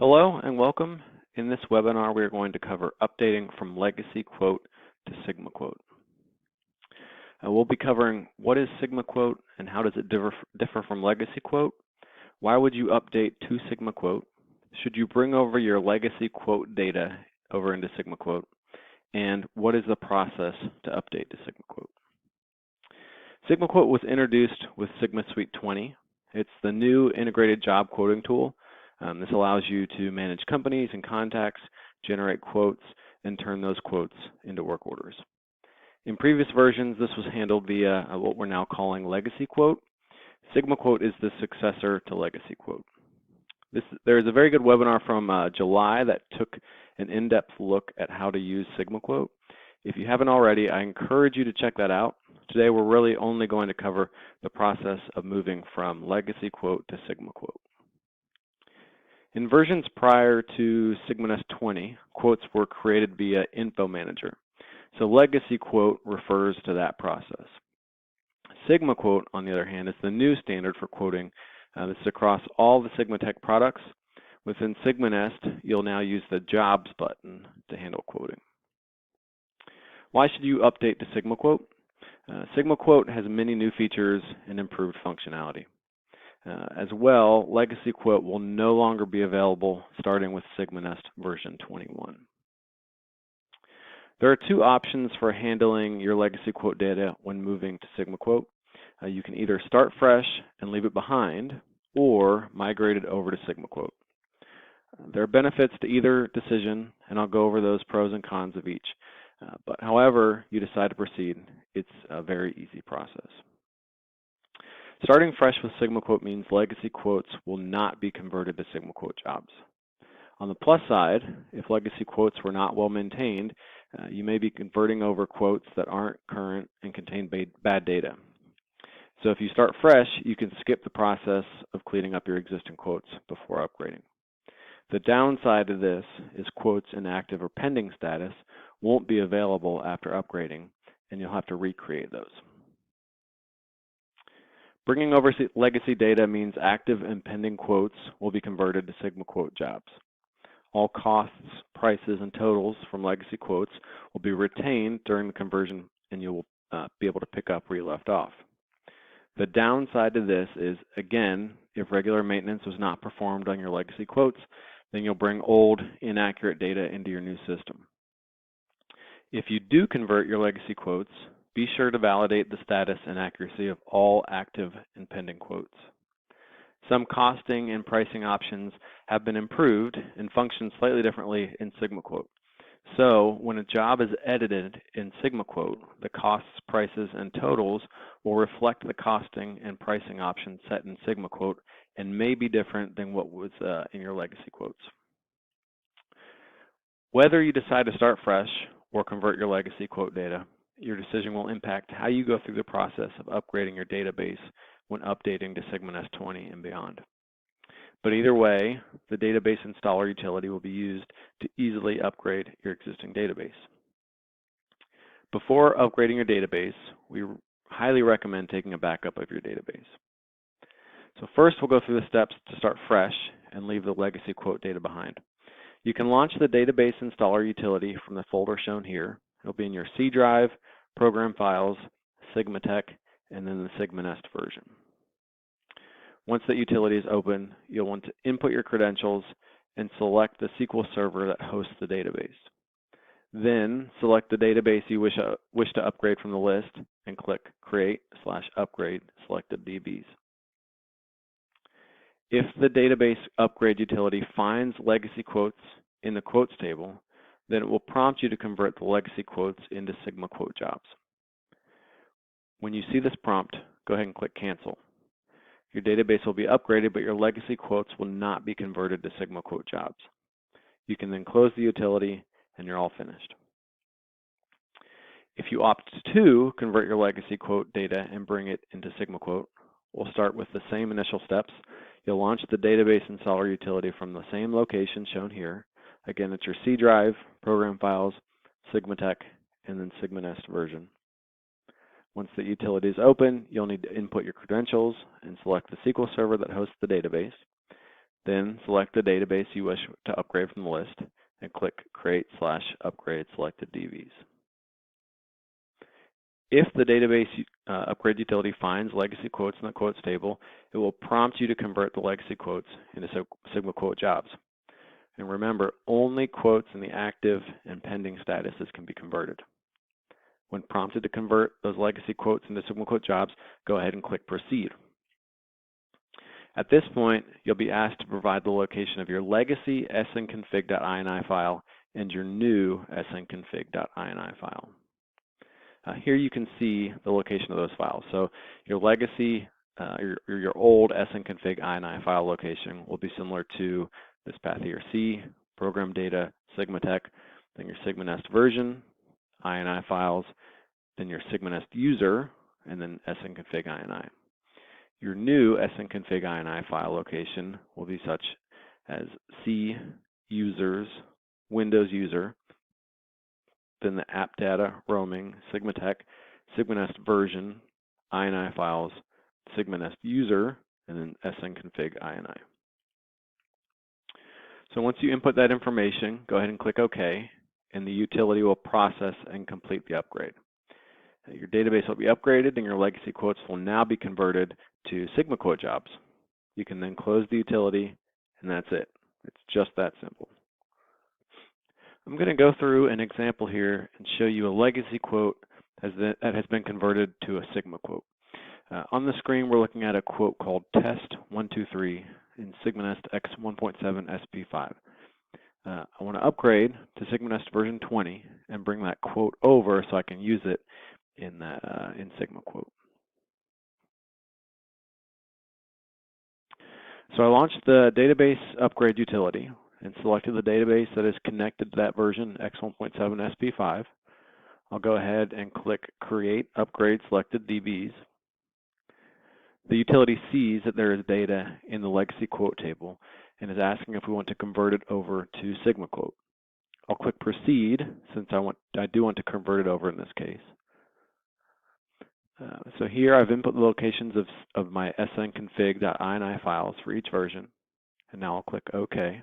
Hello and welcome. In this webinar, we are going to cover updating from legacy quote to SigmaQUOTE. We'll be covering what is SigmaQUOTE and how does it differ from legacy quote. Why would you update to SigmaQUOTE? Should you bring over your legacy quote data over into SigmaQUOTE? And what is the process to update to SigmaQUOTE? SigmaQUOTE was introduced with Sigma Suite 20. It's the new integrated job quoting tool. This allows you to manage companies and contacts, generate quotes, and turn those quotes into work orders. In previous versions, this was handled via what we're now calling legacy quote. SigmaQUOTE is the successor to legacy quote. There is a very good webinar from July that took an in-depth look at how to use SigmaQUOTE. If you haven't already, I encourage you to check that out. Today, we're really only going to cover the process of moving from legacy quote to SigmaQUOTE. In versions prior to SigmaNEST 20, quotes were created via Info Manager. So legacy quote refers to that process. SigmaQUOTE, on the other hand, is the new standard for quoting. This is across all the SigmaTEK products. Within SigmaNEST, you'll now use the Jobs button to handle quoting. Why should you update to SigmaQUOTE? SigmaQUOTE has many new features and improved functionality. As well, legacy quote will no longer be available starting with SigmaNEST version 21. There are two options for handling your legacy quote data when moving to SigmaQUOTE. You can either start fresh and leave it behind, or migrate it over to SigmaQUOTE. There are benefits to either decision, and I'll go over those pros and cons of each. But however you decide to proceed, it's a very easy process. Starting fresh with SigmaQUOTE means legacy quotes will not be converted to SigmaQUOTE jobs. On the plus side, if legacy quotes were not well maintained, you may be converting over quotes that aren't current and contain bad data. So if you start fresh, you can skip the process of cleaning up your existing quotes before upgrading. The downside of this is quotes in active or pending status won't be available after upgrading, and you'll have to recreate those. Bringing over legacy data means active and pending quotes will be converted to SigmaQUOTE jobs. All costs, prices, and totals from legacy quotes will be retained during the conversion, and you will be able to pick up where you left off. The downside to this is, again, if regular maintenance was not performed on your legacy quotes, then you'll bring old, inaccurate data into your new system. If you do convert your legacy quotes, be sure to validate the status and accuracy of all active and pending quotes. Some costing and pricing options have been improved and function slightly differently in SigmaQUOTE. So when a job is edited in SigmaQUOTE, the costs, prices, and totals will reflect the costing and pricing options set in SigmaQUOTE and may be different than what was in your legacy quotes. Whether you decide to start fresh or convert your legacy quote data, your decision will impact how you go through the process of upgrading your database when updating to SigmaNEST 20 and beyond. But either way, the database installer utility will be used to easily upgrade your existing database. Before upgrading your database, we highly recommend taking a backup of your database. So first, we'll go through the steps to start fresh and leave the legacy quote data behind. You can launch the database installer utility from the folder shown here. It'll be in your C drive, program files, SigmaTEK, and then the SigmaNEST version. Once that utility is open, you'll want to input your credentials and select the SQL server that hosts the database. Then select the database you wish to upgrade from the list and click Create/Upgrade Selected DBs. If the database upgrade utility finds legacy quotes in the quotes table, then it will prompt you to convert the legacy quotes into SigmaQUOTE jobs. When you see this prompt, go ahead and click Cancel. Your database will be upgraded, but your legacy quotes will not be converted to SigmaQUOTE jobs. You can then close the utility, and you're all finished. If you opt to convert your legacy quote data and bring it into SigmaQUOTE, we'll start with the same initial steps. You'll launch the database installer utility from the same location shown here. Again, it's your C drive, program files, SigmaTEK, and then SigmaNEST version. Once the utility is open, you'll need to input your credentials and select the SQL server that hosts the database. Then select the database you wish to upgrade from the list and click Create/Upgrade Selected DBs. If the database upgrade utility finds legacy quotes in the quotes table, it will prompt you to convert the legacy quotes into SigmaQUOTE jobs. And remember, only quotes in the active and pending statuses can be converted. When prompted to convert those legacy quotes into SigmaQUOTE jobs, go ahead and click Proceed. At this point, you'll be asked to provide the location of your legacy snconfig.ini file and your new snconfig.ini file. Here you can see the location of those files. So your legacy, your old snconfig.ini file location will be similar to this path here: C, program data, SigmaTEK, then your SigmaNEST version, ini files, then your SigmaNEST user, and then snconfig.ini. Your new snconfig.ini file location will be such as C, users, Windows user, then the app data, roaming, SigmaTEK, SigmaNEST version, ini files, SigmaNEST user, and then snconfig.ini. So once you input that information, go ahead and click OK, and the utility will process and complete the upgrade. Your database will be upgraded and your legacy quotes will now be converted to SigmaQUOTE jobs. You can then close the utility, and that's it. It's just that simple. I'm going to go through an example here and show you a legacy quote that has been converted to a SigmaQUOTE. On the screen, we're looking at a quote called Test123 in SigmaNEST X1.7 SP5. I want to upgrade to SigmaNEST version 20 and bring that quote over so I can use it in SigmaQUOTE. So I launched the database upgrade utility and selected the database that is connected to that version, X1.7 SP5. I'll go ahead and click Create Upgrade Selected DBs. The utility sees that there is data in the legacy quote table and is asking if we want to convert it over to SigmaQUOTE. I'll click Proceed since I do want to convert it over in this case. So here I've input the locations of my snconfig.ini files for each version, and now I'll click OK.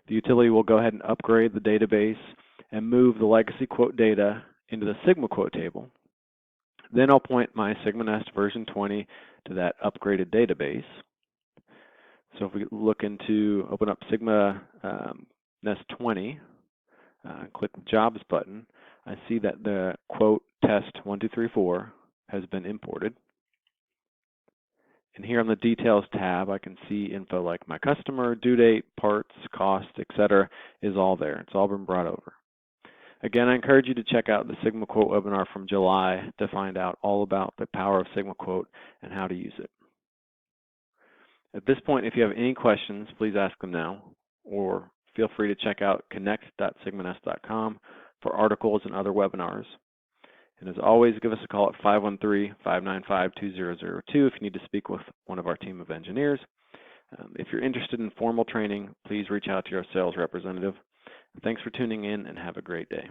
The utility will go ahead and upgrade the database and move the legacy quote data into the SigmaQUOTE table. Then I'll point my SigmaNEST version 20 to that upgraded database. So if we open up SigmaNEST 20, click the Jobs button, I see that the quote Test1234 has been imported. And here on the Details tab, I can see info like my customer, due date, parts, cost, etc. is all there. It's all been brought over. Again, I encourage you to check out the SigmaQUOTE webinar from July to find out all about the power of SigmaQUOTE and how to use it. At this point, if you have any questions, please ask them now, or feel free to check out connect.sigmanest.com for articles and other webinars. And as always, give us a call at 513-595-2002 if you need to speak with one of our team of engineers. If you're interested in formal training, please reach out to your sales representative. Thanks for tuning in and have a great day.